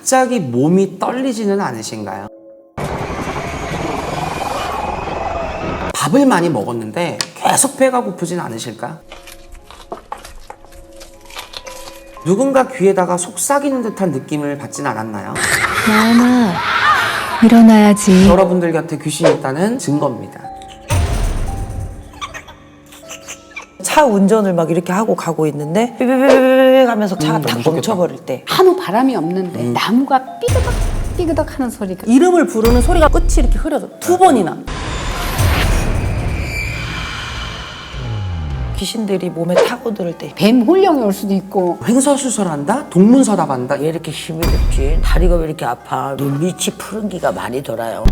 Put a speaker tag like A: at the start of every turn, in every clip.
A: 갑자기 몸이 떨리지는 않으신가요? 밥을 많이 먹었는데 계속 배가 고프진 않으실까? 누군가 귀에다가 속삭이는 듯한 느낌을 받진 않았나요?
B: 나연아, 일어나야지.
A: 여러분들 곁에 귀신이 있다는 증거입니다.
C: 차 운전을 막 이렇게 하고 가고 있는데 삐삐삐삐 하면서 차가 딱 멈춰버릴 때
D: 아무 바람이 없는데 나무가 삐그덕 삐그덕 하는 소리가
E: 이름을 부르는 소리가 끝이 이렇게 흐려져. 2번이나.
C: 귀신들이 몸에 타고들 때
D: 뱀 홀령이 올 수도 있고
A: 횡설수설한다? 동문서답한다?
F: 왜 이렇게 힘이 듭지? 다리가 왜 이렇게 아파? 눈밑이 푸른 기가 많이 돌아요.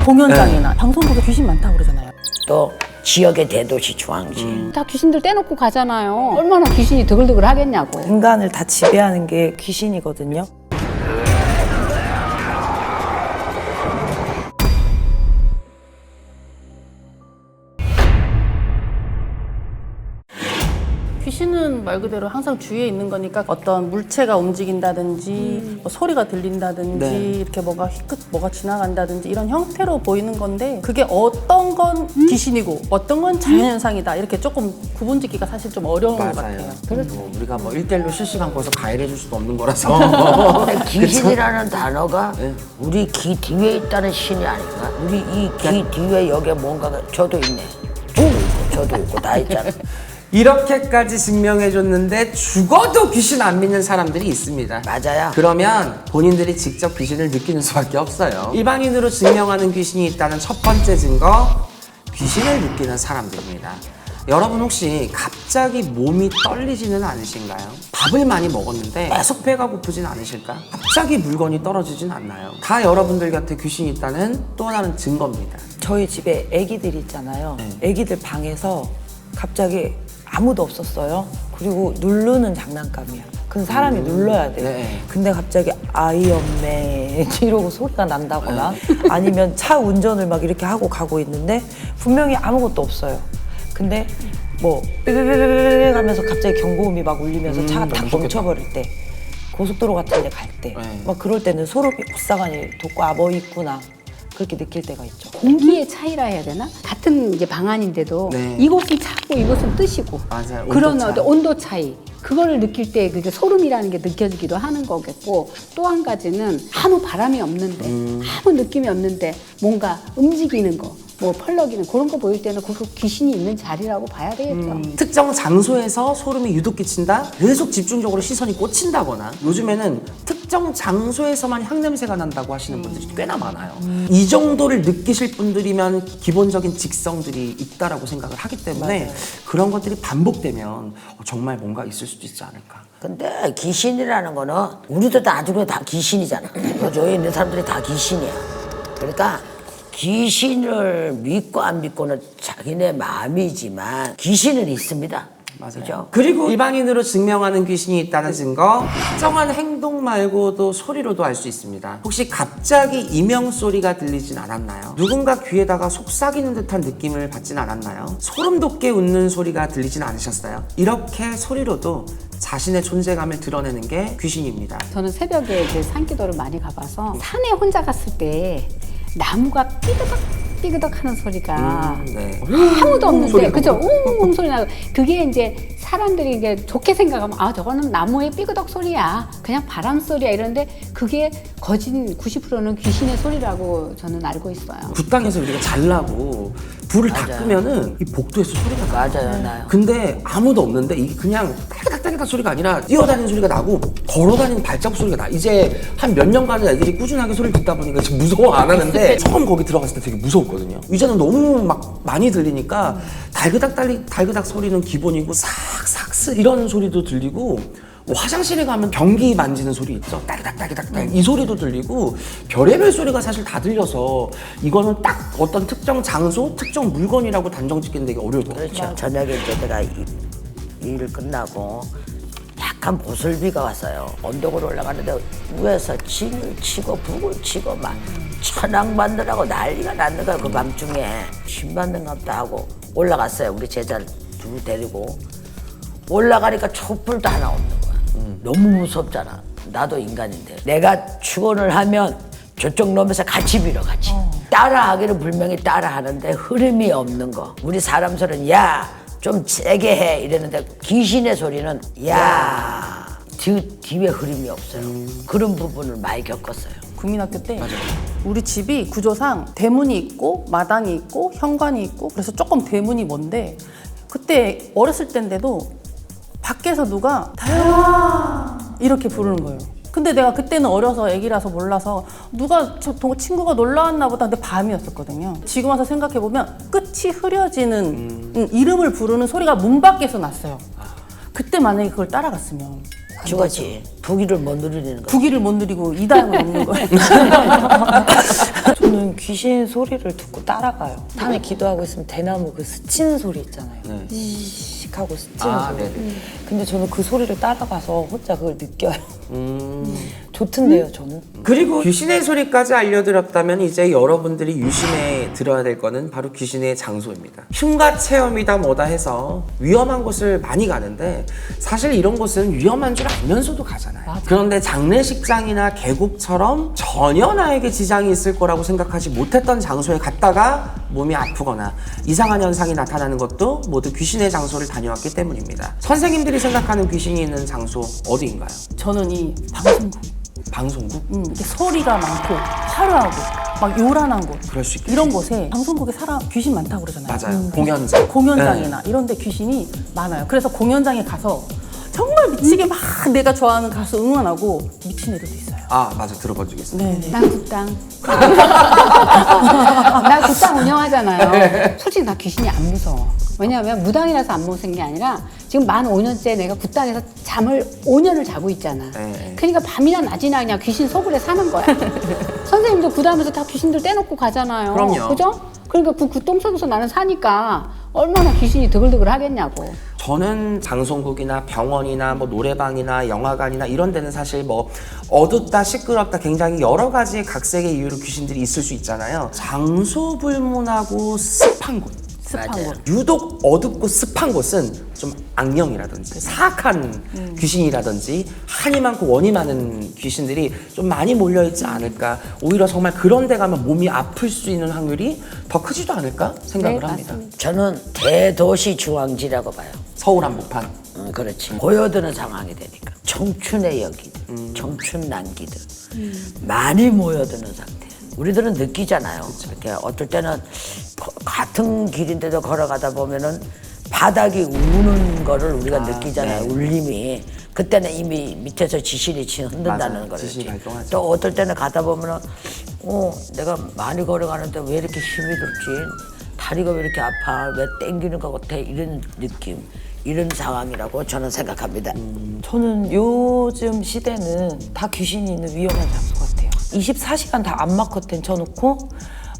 E: 공연장이나 방송국에 귀신 많다고 그러잖아요.
F: 또 지역의 대도시 중앙지.
D: 다 귀신들 떼놓고 가잖아요. 얼마나 귀신이 드글드글 하겠냐고.
C: 인간을 다 지배하는 게 귀신이거든요.
E: 귀신은 말 그대로 항상 주위에 있는 거니까 어떤 물체가 움직인다든지 뭐 소리가 들린다든지
A: 네.
E: 이렇게 뭐가 휘끗 뭐가 지나간다든지 이런 형태로 보이는 건데 그게 어떤 건 귀신이고 어떤 건 자연현상이다 이렇게 조금 구분짓기가 사실 좀 어려운 것
A: 맞아요.
E: 같아요.
A: 뭐 우리가 뭐 1대1로 실시간 거에서 가해해줄 수도 없는 거라서.
F: 귀신이라는 단어가
A: 네.
F: 우리 귀 뒤에 있다는 신이 아닌가? 우리 이 귀 뒤에 여기에 뭔가가 저도 있네. 저도 있고 다 있잖아.
A: 이렇게까지 증명해줬는데 죽어도 귀신 안 믿는 사람들이 있습니다.
F: 맞아요.
A: 그러면 본인들이 직접 귀신을 느끼는 수밖에 없어요. 일반인으로 증명하는 귀신이 있다는 첫 번째 증거, 귀신을 느끼는 사람들입니다. 여러분 혹시 갑자기 몸이 떨리지는 않으신가요? 밥을 많이 먹었는데 계속 배가 고프진 않으실까? 갑자기 물건이 떨어지진 않나요? 다 여러분들 곁에 귀신이 있다는 또 하나는 증거입니다.
C: 저희 집에 애기들 있잖아요. 애기들 방에서 갑자기 아무도 없었어요. 그리고 누르는 장난감이야. 그 사람이 눌러야 돼.
A: 네.
C: 근데 갑자기 아이언맨 이러고 소리가 난다거나 아니면 차 운전을 막 이렇게 하고 가고 있는데 분명히 아무것도 없어요. 근데 뭐 삐삐삐삐 하면서 갑자기 경고음이 막 울리면서 차가 딱 멈춰버릴 때 고속도로 같은 데 갈 때 막 그럴 때는 소름이 오싹하니 돋고 아 뭐 있구나 그렇게 느낄 때가 있죠.
D: 공기의 차이라 해야 되나? 같은 이제 방안인데도
A: 네.
D: 이곳은 차고 이곳은 뜨시고
A: 맞아요.
D: 그런
A: 온도 차.
D: 어떤 온도 차이 그거를 느낄 때 그게 소름이라는 게 느껴지기도 하는 거겠고 또 한 가지는 아무 바람이 없는데 아무 느낌이 없는데 뭔가 움직이는 거 뭐 펄럭이는 그런 거 보일 때는 그거 귀신이 있는 자리라고 봐야 되겠죠.
A: 특정 장소에서 소름이 유독 끼친다? 계속 집중적으로 시선이 꽂힌다거나 요즘에는 특정 장소에서만 향냄새가 난다고 하시는 분들이 꽤나 많아요. 이 정도를 느끼실 분들이면 기본적인 직성들이 있다라고 생각을 하기 때문에 그런 것들이 반복되면 정말 뭔가 있을 수도 있지 않을까.
F: 근데 귀신이라는 거는 우리도 나중에 다 귀신이잖아. 저기 있는 사람들이 다 귀신이야. 그러니까 귀신을 믿고 안 믿고는 자기네 마음이지만 귀신은 있습니다.
A: 맞아요.
F: 그죠?
A: 그리고 일반인으로 증명하는 귀신이 있다는 증거, 특정한 행동 말고도 소리로도 알 수 있습니다. 혹시 갑자기 이명 소리가 들리진 않았나요? 누군가 귀에다가 속삭이는 듯한 느낌을 받진 않았나요? 소름 돋게 웃는 소리가 들리진 않으셨어요? 이렇게 소리로도 자신의 존재감을 드러내는 게 귀신입니다.
D: 저는 새벽에 이제 산기도를 많이 가봐서 산에 혼자 갔을 때 나무가 삐그덕 삐그덕 하는 소리가
A: 네.
D: 아무도 없는데
A: 소리가
D: 그죠? 웅웅 소리 나고 그게 이제 사람들이 이게 좋게 생각하면 아 저거는 나무의 삐그덕 소리야 그냥 바람 소리야 이런데 그게 거진 90%는 귀신의 소리라고 저는 알고 있어요.
A: 그 땅에서 우리가 잘나고 불을 다 끄면은 이 복도에서 소리가 나요.
F: 맞아요, 나요.
A: 근데 아무도 없는데 이게 그냥 딸깍딸깍 소리가 아니라 뛰어다니는 소리가 나고 걸어다니는 발자국 소리가 나. 이제 한 몇 년간은 애들이 꾸준하게 소리를 듣다 보니까 지금 무서워 안 하는데 처음 거기 들어갔을 때 되게 무서웠거든요. 이제는 너무 막 많이 들리니까 달그닥 소리는 기본이고 삭삭스 이런 소리도 들리고 화장실에 가면 변기 만지는 소리 있죠? 딸기닥 이 소리도 들리고 별의별 소리가 사실 다 들려서 이거는 딱 어떤 특정 장소, 특정 물건이라고 단정 짓기는 되게 어려울 것 같아요.
F: 그렇죠. 저녁에 이제 내가 일을 끝나고 약간 보슬비가 왔어요. 언덕으로 올라가는데 위에서 진을 치고 북을 치고 막 천왕 받느라고 난리가 났는 거야. 그 밤중에 신 받는가 보다 하고 올라갔어요. 우리 제자를 둘 데리고 올라가니까 촛불도 하나 없는 거야. 너무 무섭잖아. 나도 인간인데. 내가 축원을 하면 저쪽 놈에서 같이 밀어 같이. 따라하기는 분명히 따라하는데 흐름이 없는 거. 우리 사람 소리는 야, 좀 세게 해 이랬는데 귀신의 소리는 야, 뒤에 흐름이 없어요. 그런 부분을 많이 겪었어요.
E: 국민학교 때 우리 집이 구조상 대문이 있고 마당이 있고 현관이 있고 그래서 조금 대문이 먼데 그때 어렸을 때인데도 밖에서 누가 다영아 이렇게 부르는 거예요. 근데 내가 그때는 어려서 애기라서 몰라서 누가 친구가 놀러 왔나 보다. 근데 밤이었었거든요. 지금 와서 생각해보면 끝이 흐려지는 이름을 부르는 소리가 문 밖에서 났어요. 그때 만약에 그걸 따라갔으면
F: 죽었지. 부기를 못 누리는 거.
E: 부기를 못 누리고 이다영을 얻는 거예요.
C: 저는 귀신 소리를 듣고 따라가요. 밤에 기도하고 있으면 대나무 그 스치는 소리 있잖아요. 씩 하고 스치는 소리.
A: 네네.
C: 근데 저는 그 소리를 따라가서 혼자 그걸 느껴요. 좋던데요, 저는.
A: 그리고 귀신의 소리까지 알려드렸다면 이제 여러분들이 유심해 들어야 될 거는 바로 귀신의 장소입니다. 흉가 체험이다 뭐다 해서 위험한 곳을 많이 가는데 사실 이런 곳은 위험한 줄 알면서도 가잖아요. 그런데 장례식장이나 계곡처럼 전혀 나에게 지장이 있을 거라고 생각하지 못했던 장소에 갔다가 몸이 아프거나 이상한 현상이 나타나는 것도 모두 귀신의 장소를 다녀왔기 때문입니다. 선생님들이 생각하는 귀신이 있는 장소 어디인가요?
E: 저는 이 방송국
A: 방송국?
E: 이렇게 소리가 많고 화려하고 막 요란한 곳
A: 그럴 수 있겠지.
E: 이런 곳에 방송국에 사람 귀신 많다고 그러잖아요.
A: 맞아요. 공연장.
E: 공연장이나 이런 데 귀신이 많아요. 그래서 공연장에 가서 정말 미치게 막 내가 좋아하는 가수 응원하고 미친 애들도 있어요.
A: 아 맞아, 들어본 적 있어요.
E: 네.
D: 난 굿당. 나 굿당 운영하잖아요. 솔직히 나 귀신이 안 무서워. 왜냐하면 무당이라서 안 무서운 게 아니라 지금 만 5년째 내가 굿당에서 잠을 5년을 자고 있잖아.
A: 네.
D: 그러니까 밤이나 낮이나 그냥 귀신 속으로 사는 거야. 선생님도 굿하면서 다 귀신들 떼놓고 가잖아요.
A: 그럼요.
D: 그죠? 그러니까 그 똥 속에서 나는 사니까 얼마나 귀신이 드글드글 하겠냐고.
A: 저는 방송국이나 병원이나 뭐 노래방이나 영화관이나 이런 데는 사실 뭐 어둡다 시끄럽다 굉장히 여러 가지 각색의 이유로 귀신들이 있을 수 있잖아요. 장소 불문하고 습한 곳,
E: 습한
F: 맞아요.
E: 곳.
A: 유독 어둡고 습한 곳은 좀 악령이라든지 사악한 귀신이라든지 한이 많고 원이 많은 귀신들이 좀 많이 몰려있지 않을까. 오히려 정말 그런 데 가면 몸이 아플 수 있는 확률이 더 크지도 않을까 생각을
D: 네,
A: 합니다.
D: 맞습니다.
F: 저는 대도시 중앙지라고 봐요.
A: 서울 한복판.
F: 그렇지. 보여드는 상황이 되니까. 청춘의 여기들, 청춘 난기들 많이 모여드는 상태. 우리들은 느끼잖아요. 이렇게 어떨 때는 같은 길인데도 걸어가다 보면은 바닥이 우는 거를 우리가 느끼잖아요.
A: 네.
F: 울림이. 그때는 이미 밑에서 지신이 흔든다는
A: 맞아요.
F: 거지.
A: 지신이 발동하죠.
F: 또 어떨 때는 가다 보면은 내가 많이 걸어가는데 왜 이렇게 힘이 들지? 다리가 왜 이렇게 아파? 왜 땡기는 것 같아? 이런 느낌, 이런 상황이라고 저는 생각합니다.
C: 저는 요즘 시대는 다 귀신이 있는 위험한 장소 같아요. 24시간 다 안마 커튼 쳐놓고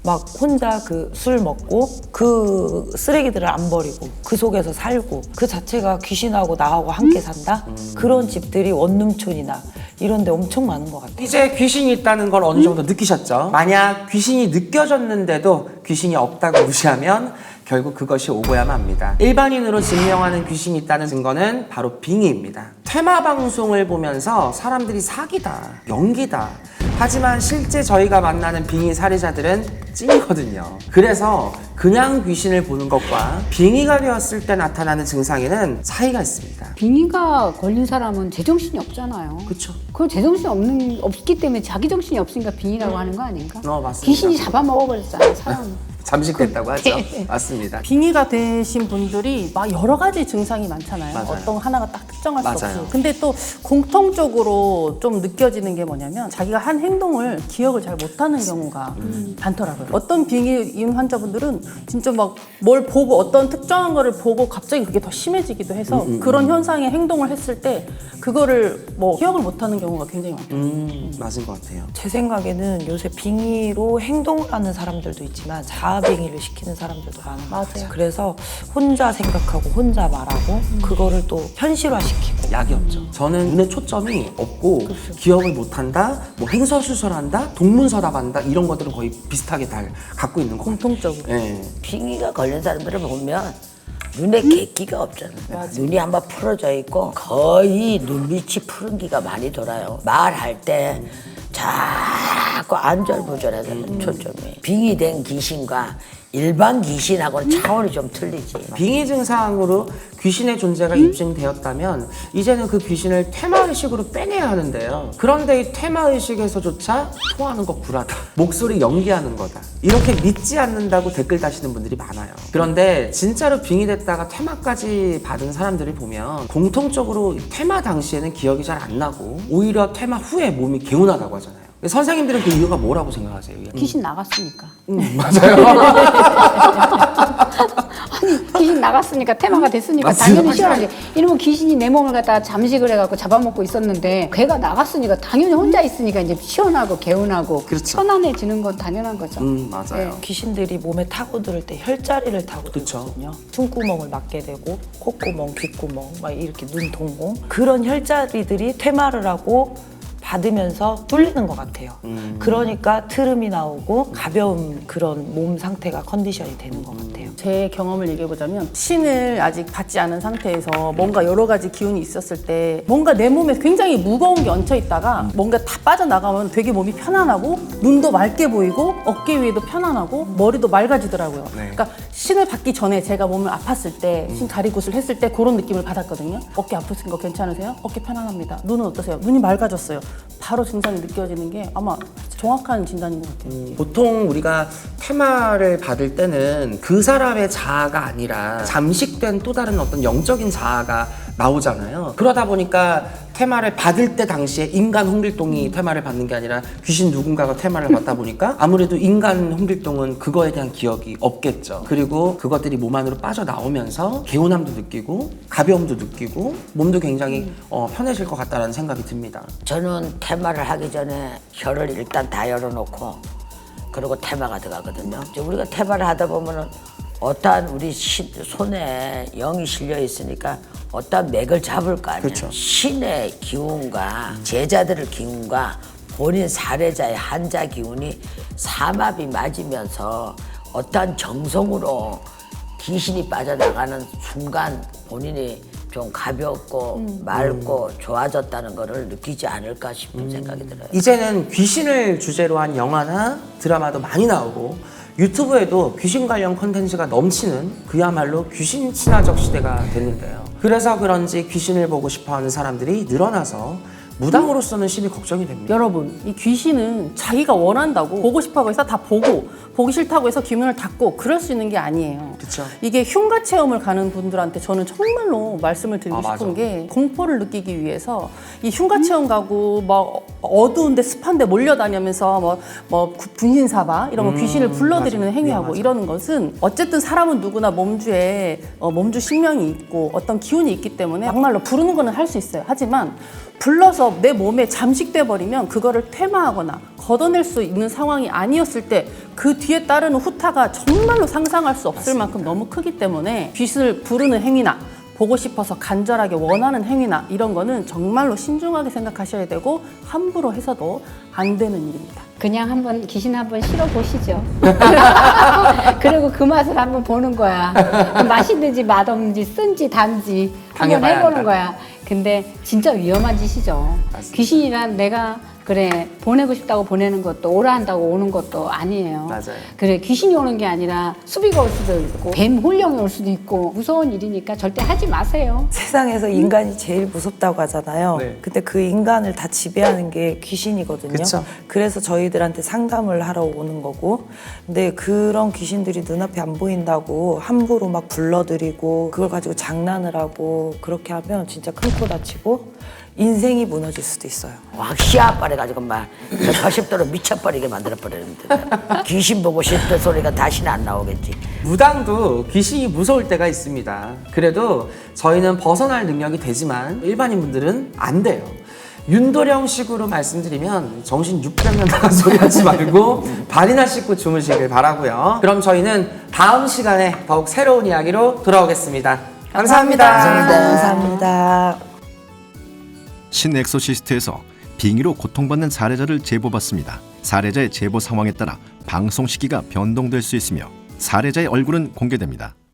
C: 막 혼자 그 술 먹고 그 쓰레기들을 안 버리고 그 속에서 살고 그 자체가 귀신하고 나하고 함께 산다? 그런 집들이 원룸촌이나 이런 데 엄청 많은 것 같아요.
A: 이제 귀신이 있다는 걸 어느 정도 느끼셨죠? 만약 귀신이 느껴졌는데도 귀신이 없다고 무시하면 결국 그것이 오고야만 합니다. 일반인으로 증명하는 귀신이 있다는 증거는 바로 빙의입니다. 테마 방송을 보면서 사람들이 사기다, 연기다. 하지만 실제 저희가 만나는 빙의 살해자들은 찐이거든요. 그래서 그냥 귀신을 보는 것과 빙의가 되었을 때 나타나는 증상에는 차이가 있습니다.
D: 빙의가 걸린 사람은 제정신이 없잖아요.
A: 그쵸?
D: 그 제정신이 없기 때문에 자기 정신이 없으니까 빙의라고 하는 거 아닌가?
A: 맞습니다.
D: 귀신이 잡아먹어버렸잖아요, 사람.
A: 잠식됐다고 하죠. 맞습니다.
E: 빙의가 되신 분들이 막 여러 가지 증상이 많잖아요.
A: 맞아요.
E: 어떤 하나가 딱 특정할 수
A: 맞아요.
E: 없고. 근데 또 공통적으로 좀 느껴지는 게 뭐냐면 자기가 한 행동을 기억을 잘 못하는 경우가 많더라고요. 어떤 빙의 환자분들은 진짜 막 뭘 보고 어떤 특정한 거를 보고 갑자기 그게 더 심해지기도 해서 그런 현상의 행동을 했을 때 그거를 뭐 기억을 못하는 경우가 굉장히 많아요.
A: 맞은 것 같아요.
C: 제 생각에는 요새 빙의로 행동을 하는 사람들도 있지만 자아빙의를 시키는 사람들도 많은 것 같아요. 그래서 혼자 생각하고 혼자 말하고 그거를 또 현실화시키고
A: 약이 없죠. 저는 눈에 초점이 없고 기억을 못한다, 뭐 횡설수설한다, 동문서답한다 이런 것들은 거의 비슷하게 다 갖고 있는 것 같아요.
E: 공통적으로.
A: 예.
F: 빙의가 걸린 사람들을 보면 눈에 객기가 없잖아. 눈이 한번 풀어져 있고 거의 눈밑이 푸른 기가 많이 돌아요. 말할 때 자꾸 안절부절해서 초점이. 빙의된 귀신과 일반 귀신하고는 차원이 좀 틀리지.
A: 빙의 증상으로 귀신의 존재가 입증되었다면 이제는 그 귀신을 테마의식으로 빼내야 하는데요. 그런데 이 테마의식에서조차 토하는 거 구라다, 목소리 연기하는 거다, 이렇게 믿지 않는다고 댓글 다시는 분들이 많아요. 그런데 진짜로 빙의됐다가 테마까지 받은 사람들을 보면 공통적으로 테마 당시에는 기억이 잘 안 나고 오히려 테마 후에 몸이 개운하다고 하잖아요. 선생님들은 그 이유가 뭐라고 생각하세요?
D: 귀신 나갔으니까.
A: 맞아요.
D: 아니 귀신 나갔으니까 테마가 됐으니까
A: 맞습니다.
D: 당연히 시원하지. 이러면 귀신이 내 몸을 갖다가 잠식을 해갖고 잡아먹고 있었는데 걔가 나갔으니까 당연히 혼자 있으니까 이제 시원하고 개운하고
A: 그렇죠.
D: 편안해지는 건 당연한 거죠.
A: 맞아요.
C: 귀신들이 몸에 타고들 때 혈자리를 타고
A: 그쵸.
C: 들거든요. 숨구멍을 막게 되고 콧구멍, 귓구멍, 막 이렇게 눈동공 그런 혈자리들이 퇴마를 하고 받으면서 뚫리는 것 같아요. 그러니까 트름이 나오고 가벼운 그런 몸 상태가 컨디션이 되는 것 같아요.
E: 제 경험을 얘기해보자면 신을 아직 받지 않은 상태에서 뭔가 여러 가지 기운이 있었을 때 뭔가 내 몸에 굉장히 무거운 게 얹혀 있다가 뭔가 다 빠져나가면 되게 몸이 편안하고 눈도 맑게 보이고 어깨 위에도 편안하고 머리도 맑아지더라고요.
A: 네.
E: 그러니까 신을 받기 전에 제가 몸을 아팠을 때 신 가리굿을 했을 때 그런 느낌을 받았거든요. 어깨 아프신 거 괜찮으세요? 어깨 편안합니다. 눈은 어떠세요? 눈이 맑아졌어요. 바로 증상이 느껴지는 게 아마 정확한 진단인 것 같아요.
A: 보통 우리가 테마를 받을 때는 그 사람의 자아가 아니라 잠식된 또 다른 어떤 영적인 자아가 나오잖아요. 그러다 보니까 테마를 받을 때 당시에 인간 홍길동이 테마를 받는 게 아니라 귀신 누군가가 테마를 받다 보니까 아무래도 인간 홍길동은 그거에 대한 기억이 없겠죠. 그리고 그것들이 몸 안으로 빠져나오면서 개운함도 느끼고 가벼움도 느끼고 몸도 굉장히 편해질 것 같다는 생각이 듭니다.
F: 저는 테마를 하기 전에 혀를 일단 다 열어놓고 그리고 테마가 들어가거든요. 이제 우리가 테마를 하다 보면은 어떠한 우리 손에 영이 실려 있으니까 어떠한 맥을 잡을 거 아니에요.
A: 그렇죠.
F: 신의 기운과 제자들의 기운과 본인 사례자의 한자 기운이 삼합이 맞으면서 어떠한 정성으로 귀신이 빠져나가는 순간 본인이 좀 가볍고 맑고 좋아졌다는 거를 느끼지 않을까 싶은 생각이 들어요.
A: 이제는 귀신을 주제로 한 영화나 드라마도 많이 나오고 유튜브에도 귀신 관련 콘텐츠가 넘치는 그야말로 귀신 친화적 시대가 됐는데요. 그래서 그런지 귀신을 보고 싶어하는 사람들이 늘어나서 무당으로서는 심히 걱정이 됩니다.
E: 여러분, 이 귀신은 자기가 원한다고 보고 싶어하고 해서 다 보기 싫다고 해서 귀문을 닫고 그럴 수 있는 게 아니에요.
A: 그쵸.
E: 이게 흉가 체험을 가는 분들한테 저는 정말로 말씀을 드리고
A: 맞아.
E: 싶은 게 공포를 느끼기 위해서 이 흉가 체험 가고 막 어두운데 습한데 몰려다니면서 뭐 분신사바 이런 거 귀신을 불러들이는
A: 맞아.
E: 행위하고
A: 맞아.
E: 이러는 것은 어쨌든 사람은 누구나 몸주에 몸주 신명이 있고 어떤 기운이 있기 때문에 막말로 부르는 거는 할 수 있어요. 하지만 불러서 내 몸에 잠식돼 버리면 그거를 퇴마하거나 걷어낼 수 있는 상황이 아니었을 때 그 뒤에 따르는 후타가 정말로 상상할 수 없을 만큼 너무 크기 때문에 귀신을 부르는 행위나 보고 싶어서 간절하게 원하는 행위나 이런 거는 정말로 신중하게 생각하셔야 되고 함부로 해서도 안 되는 일입니다.
D: 그냥 한번 귀신 한번 실어 보시죠. 그리고 그 맛을 한번 보는 거야. 맛있는지 맛없는지 쓴지 단지 한번
A: 당해봐야
D: 해보는
A: 한다.
D: 거야. 근데 진짜 위험한 짓이죠.
A: 맞습니다.
D: 귀신이란 내가 그래 보내고 싶다고 보내는 것도 오라 한다고 오는 것도 아니에요.
A: 맞아요.
D: 그래 귀신이 오는 게 아니라 수비가 올 수도 있고 뱀 홀령이 올 수도 있고 무서운 일이니까 절대 하지 마세요.
C: 세상에서 인간이 제일 무섭다고 하잖아요.
A: 네.
C: 근데 그 인간을 다 지배하는 게 귀신이거든요.
A: 그쵸.
C: 그래서 저희들한테 상담을 하러 오는 거고. 근데 그런 귀신들이 눈앞에 안 보인다고 함부로 막 불러들이고 그걸 가지고 장난을 하고 그렇게 하면 진짜 큰 코 다치고 인생이 무너질 수도 있어요.
F: 확 씨앗버려가지고 막 80도로 미쳐버리게 만들어버리는데 귀신 보고 싶은 소리가 다시는 안 나오겠지.
A: 무당도 귀신이 무서울 때가 있습니다. 그래도 저희는 벗어날 능력이 되지만 일반인 분들은 안 돼요. 윤도령식으로 말씀드리면 정신 600년 나간 소리 하지 말고 발이나 씻고 주무시길 바라고요. 그럼 저희는 다음 시간에 더욱 새로운 이야기로 돌아오겠습니다. 감사합니다.
C: 감사합니다.
G: 신엑소시스트에서 빙의로 고통받는 사례자를 제보받습니다. 사례자의 제보 상황에 따라 방송 시기가 변동될 수 있으며 사례자의 얼굴은 공개됩니다.